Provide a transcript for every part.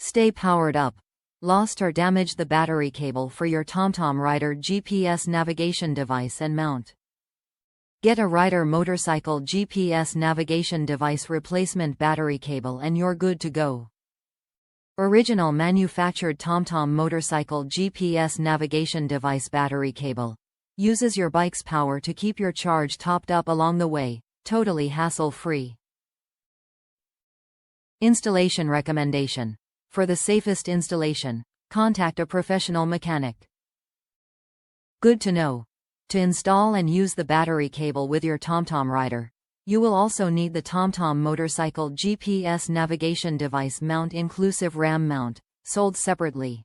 Stay powered up. Lost or damaged the battery cable for your TomTom Rider GPS navigation device and mount. Get a Rider motorcycle GPS navigation device replacement battery cable and you're good to go. Original manufactured TomTom motorcycle GPS navigation device battery cable. Uses your bike's power to keep your charge topped up along the way, totally hassle-free. Installation recommendation. For the safest installation, contact a professional mechanic. Good to know. To install and use the battery cable with your TomTom Rider, you will also need the TomTom Motorcycle GPS navigation device mount inclusive RAM mount, sold separately.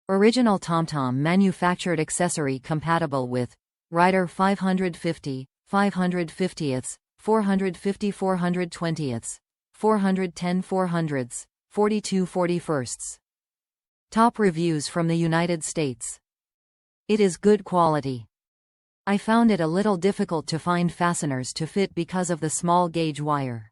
Original TomTom manufactured accessory compatible with Rider 550, 550ths, 450 420ths, 410 400ths, 42 41sts. Top reviews from the United States. It is good quality. I found it a little difficult to find fasteners to fit because of the small gauge wire.